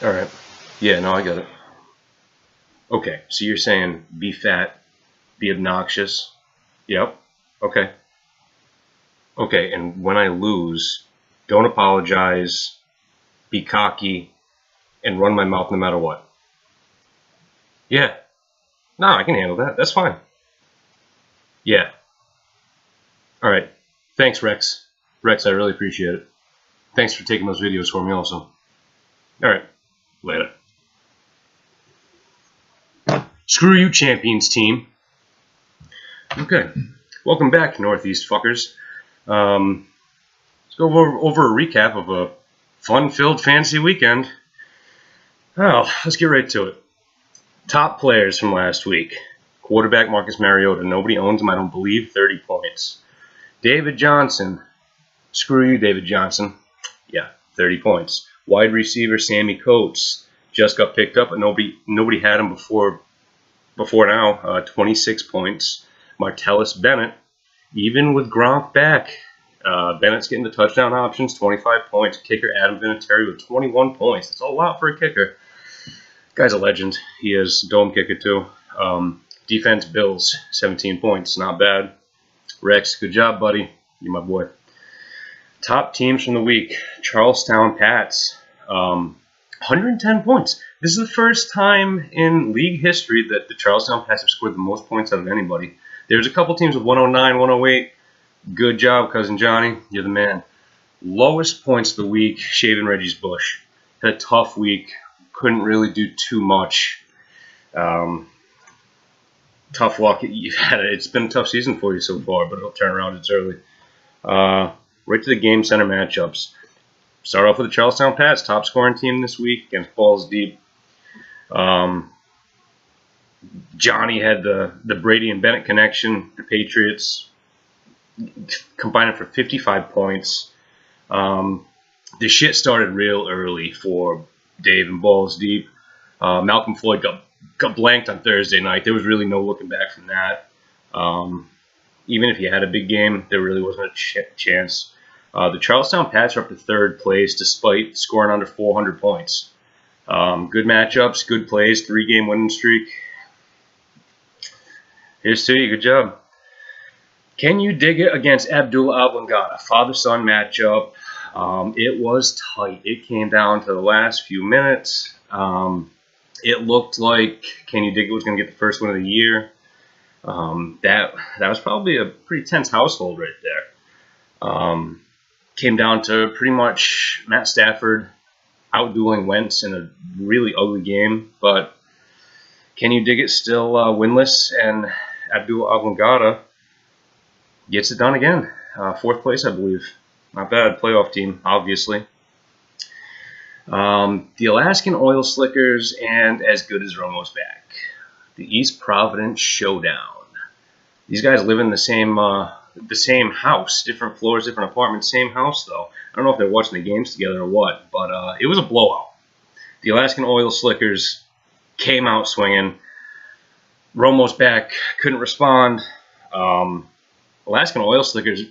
All right. Yeah, no, I got it. Okay, so you're saying be fat, be obnoxious. Yep. Okay. Okay, and when I lose, don't apologize, be cocky, and run my mouth no matter what. Yeah. No, I can handle that. That's fine. Yeah. All right. Thanks, Rex. Rex, I really appreciate it. Thanks for taking those videos for me also. All right. Later. Screw you, champions team. Okay. Welcome back, Northeast fuckers. Let's go over a recap of a fun-filled fantasy weekend. Well, let's get right to it. Top players from last week. Quarterback Marcus Mariota. Nobody owns him, I don't believe. 30 points. David Johnson. Screw you, David Johnson. Yeah, 30 points. Wide receiver Sammy Coates. Just got picked up, but nobody had him before now. 26 points. Martellus Bennett. Even with Gronk back, Bennett's getting the touchdown options, 25 points. Kicker Adam Vinatieri with 21 points. That's a lot for a kicker. Guy's a legend. He is dome kicker too. Defense Bills, 17 points. Not bad. Rex, good job, buddy. You're my boy. Top teams from the week. Charlestown Pats, 110 points. This is the first time in league history that the Charlestown Pats have scored the most points out of anybody. There's a couple teams with 109, 108. Good job, Cousin Johnny. You're the man. Lowest points of the week, Shaven Reggie's Bush. Had a tough week. Couldn't really do too much. Tough luck. It's been a tough season for you so far, but it'll turn around. It's early. Right to the game center matchups. Start off with the Charlestown Pats, top scoring team this week against Balls Deep. Johnny had the Brady and Bennett connection. The Patriots combined for 55 points. The shit started real early for Dave and Balls Deep. Malcolm Floyd got blanked on Thursday night. There was really no looking back from that. Even if he had a big game, there really wasn't a chance. The Charlestown Pats are up to third place despite scoring under 400 points. Good matchups, good plays, 3-game winning streak. Here's to you. Good job. Can you dig it against Abdullah Oblongata? Father-son matchup. It was tight. It came down to the last few minutes. It looked like Can You Dig It was going to get the first win of the year. That was probably a pretty tense household right there. Came down to pretty much Matt Stafford outdueling Wentz in a really ugly game, but Can You Dig It still winless, and Abdullah Oblongata gets it done again. Fourth place, I believe. Not bad. Playoff team, obviously. The Alaskan Oil Slickers and As Good as Romo's back. The East Providence Showdown. These guys live in the same house, different floors, different apartments, same house though. I don't know if they're watching the games together or what, but it was a blowout. The Alaskan Oil Slickers came out swinging. Romo's back, couldn't respond. Alaskan Oil Slickers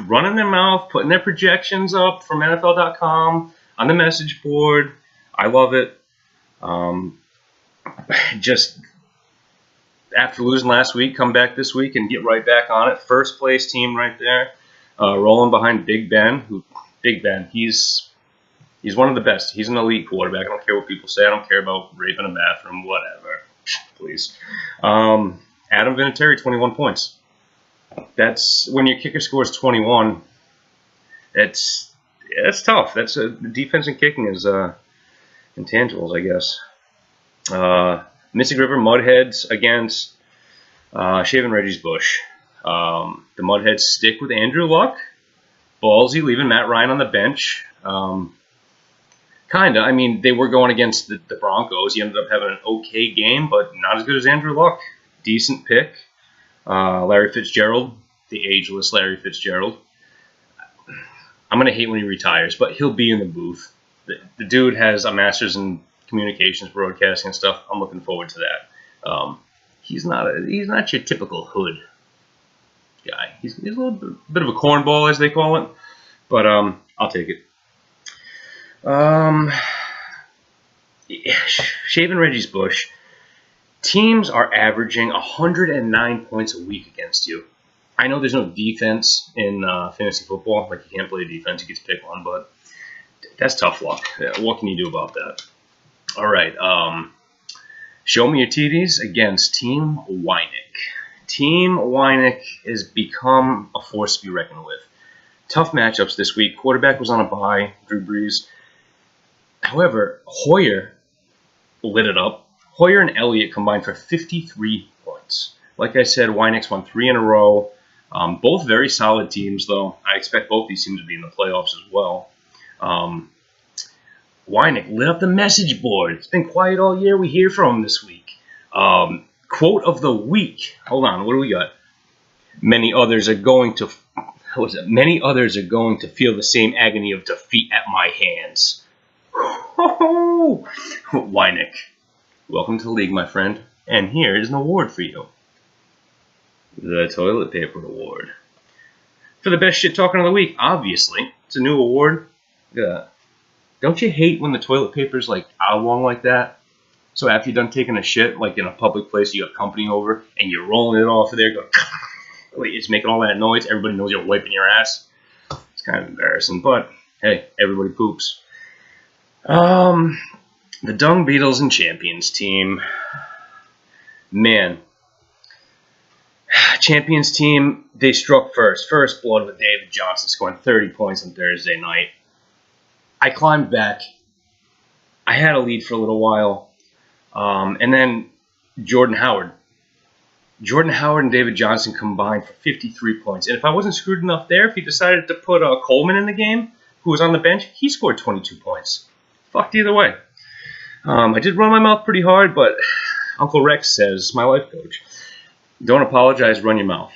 running their mouth, putting their projections up from NFL.com on the message board. I love it. Just after losing last week, come back this week and get right back on it. First place team right there, rolling behind Big Ben. He's one of the best. He's an elite quarterback. I don't care what people say. I don't care about raping a bathroom, whatever. Please. Adam Vinatieri, 21 points. That's when your kicker scores 21. That's tough. That's defense and kicking is intangibles, I guess. Mystic River Mudheads against Shaven Reggie's Bush. The Mudheads stick with Andrew Luck. Ballsy leaving Matt Ryan on the bench. Kinda. I mean, they were going against the Broncos. He ended up having an okay game, but not as good as Andrew Luck. Decent pick. Larry Fitzgerald, the ageless Larry Fitzgerald. I'm going to hate when he retires, but he'll be in the booth. The dude has a master's in communications, broadcasting, and stuff. I'm looking forward to that. He's not your typical hood guy. He's a little bit of a cornball, as they call it, but I'll take it. shaving Reggie's bush. Teams are averaging 109 points a week against you. I know there's no defense in fantasy football. Like, you can't play defense, you get to pick one, but that's tough luck. Yeah, what can you do about that? All right. Show me your TDs against Team Weinig. Team Weinig has become a force to be reckoned with. Tough matchups this week. Quarterback was on a bye, Drew Brees. However, Hoyer lit it up. Hoyer and Elliott combined for 53 points. Like I said, Weinig's won 3 in a row. Both very solid teams, though. I expect both these teams to be in the playoffs as well. Weinig lit up the message board. It's been quiet all year. We hear from him this week. Quote of the week. Hold on, what do we got? Many others are going to feel the same agony of defeat at my hands. Weinig, welcome to the league, my friend. And here is an award for you. The Toilet Paper Award. For the best shit talking of the week, obviously. It's a new award. Look at that. Don't you hate when the toilet paper's like out long like that? So after you're done taking a shit, like in a public place, you got company over, and you're rolling it off of there, going, it's making all that noise. Everybody knows you're wiping your ass. It's kind of embarrassing, but hey, everybody poops. The Dung Beatles and Champions team. Man. Champions team, they struck first. First blood with David Johnson scoring 30 points on Thursday night. I climbed back. I had a lead for a little while. And then Jordan Howard. Jordan Howard and David Johnson combined for 53 points. And if I wasn't screwed enough there, if he decided to put Coleman in the game, who was on the bench, he scored 22 points. Fucked either way. I did run my mouth pretty hard, but Uncle Rex says, my life coach, don't apologize, run your mouth.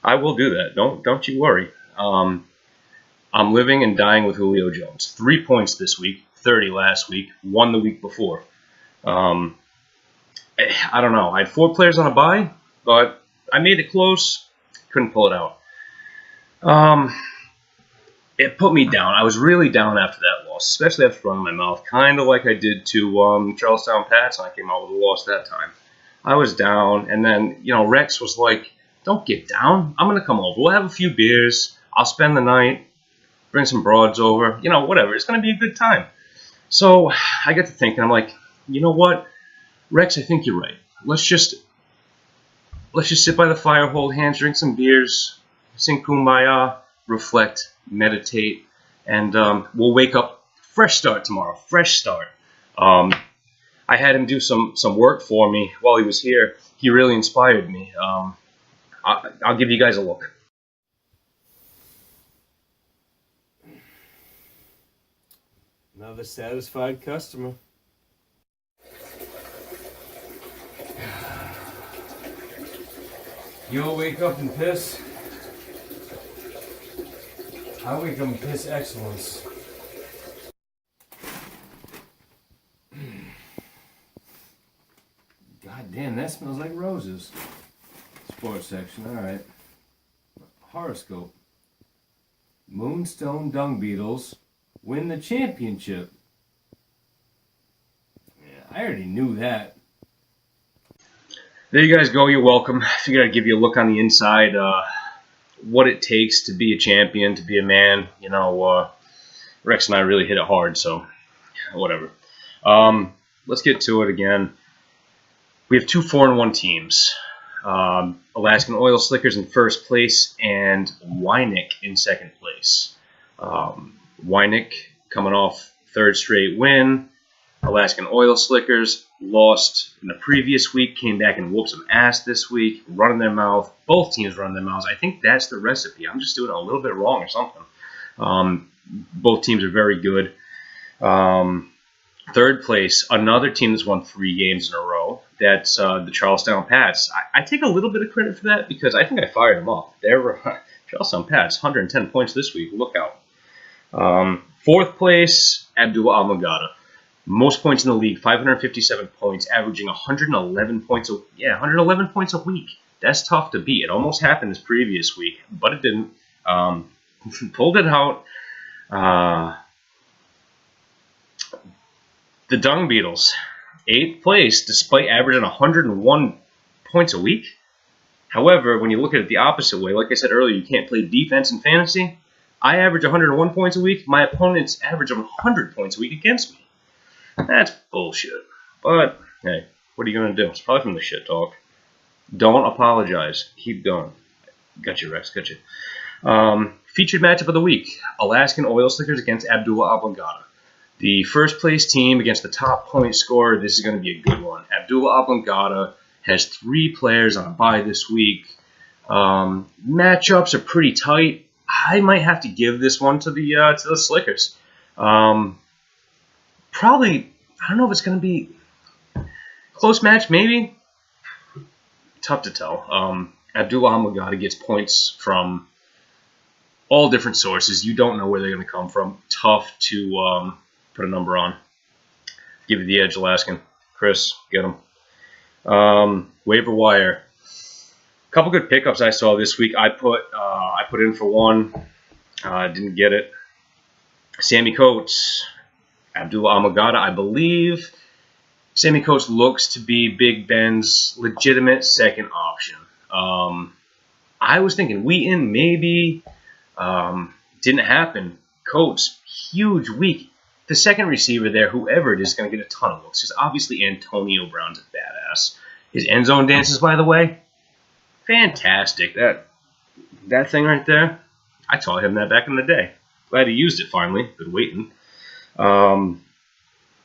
I will do that. Don't you worry. I'm living and dying with Julio Jones. 3 points this week, 30 last week, 1 the week before. I don't know. I had 4 players on a bye, but I made it close. Couldn't pull it out. It put me down. I was really down after that loss, especially after running my mouth, kind of like I did to Charlestown Pats, and I came out with a loss that time. I was down, and then, Rex was like, don't get down. I'm going to come over. We'll have a few beers. I'll spend the night. Bring some broads over, whatever. It's going to be a good time. So I get to thinking, I'm like, you know what, Rex, I think you're right. Let's just sit by the fire, hold hands, drink some beers, sing Kumbaya, reflect, meditate, and we'll wake up. Fresh start tomorrow. Fresh start. I had him do some work for me while he was here. He really inspired me. I'll give you guys a look. Another satisfied customer. You'll wake up and piss. I wake up and piss excellence. God damn, that smells like roses. Sports section, alright. Horoscope. Moonstone Dung Beetles win the championship. Yeah, I already knew that. There you guys go. You're welcome. I figured I'd give you a look on the inside, what it takes to be a champion, to be a man. Rex and I really hit it hard, so whatever. Let's get to it again. We have 2 4-1 teams. Alaskan Oil Slickers in first place and Weinig in second place. Weinig coming off 3rd straight win. Alaskan Oil Slickers lost in the previous week, came back and whooped some ass this week, running their mouth. Both teams running their mouths. I think that's the recipe. I'm just doing it a little bit wrong or something. Both teams are very good. 3rd place, another team that's won 3 games in a row. That's the Charlestown Pats. I take a little bit of credit for that because I think I fired them up. They're Charlestown Pats, 110 points this week. Look out. 4th place, Abdullah Al-Magada. Most points in the league, 557 points, averaging 111 points. 111 points a week. That's tough to beat. It almost happened this previous week, but it didn't. Pulled it out. The Dung Beetles. 8th place despite averaging 101 points a week. However, when you look at it the opposite way, like I said earlier, you can't play defense in fantasy. I average 101 points a week. My opponents average 100 points a week against me. That's bullshit. But, hey, what are you going to do? It's probably from the shit talk. Don't apologize. Keep going. Got you, Rex. Got you. Featured matchup of the week. Alaskan Oil Slickers against Abdullah Oblongata. The first place team against the top point scorer. This is going to be a good one. Abdullah Oblongata has 3 players on a bye this week. Matchups are pretty tight. I might have to give this one to the Slickers. Probably, I don't know if it's going to be close match, maybe. Tough to tell. Abdullah Oblongata gets points from all different sources. You don't know where they're going to come from. Tough to put a number on. Give you the edge, Alaskan. Chris, get him. Waiver wire. A couple good pickups I saw this week. I put in for one. Didn't get it. Sammy Coates, Abdullah Oblongata, I believe. Sammy Coates looks to be Big Ben's legitimate second option. I was thinking Wheaton maybe. Didn't happen. Coates, huge week. The second receiver there, whoever it is, going to get a ton of looks. Because obviously Antonio Brown's a badass. His end zone dances, by the way, fantastic. That thing right there, I taught him that back in the day. Glad he used it finally. Been waiting.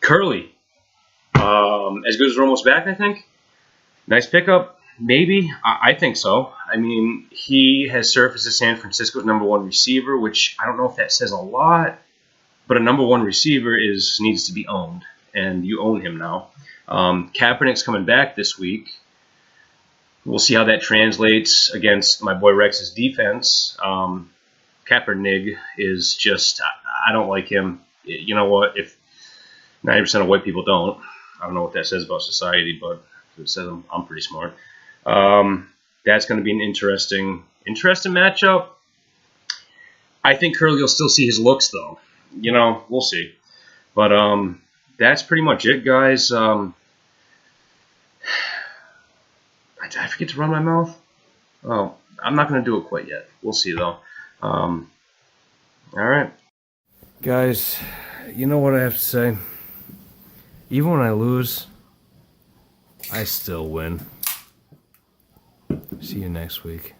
Curly, as good as Romo's back, I think. Nice pickup, maybe. I think so. I mean, he has surfaced as San Francisco's #1 receiver, which I don't know if that says a lot, but a #1 receiver needs to be owned, and you own him now. Kaepernick's coming back this week. We'll see how that translates against my boy Rex's defense. Kaepernick is just, I don't like him. You know what? If 90% of white people don't, I don't know what that says about society, but it says I'm pretty smart. That's going to be an interesting matchup. I think Curly will still see his looks, though. You know, we'll see. But that's pretty much it, guys. Did I forget to run my mouth? Oh, I'm not going to do it quite yet. We'll see, though. All right. Guys, you know what I have to say? Even when I lose, I still win. See you next week.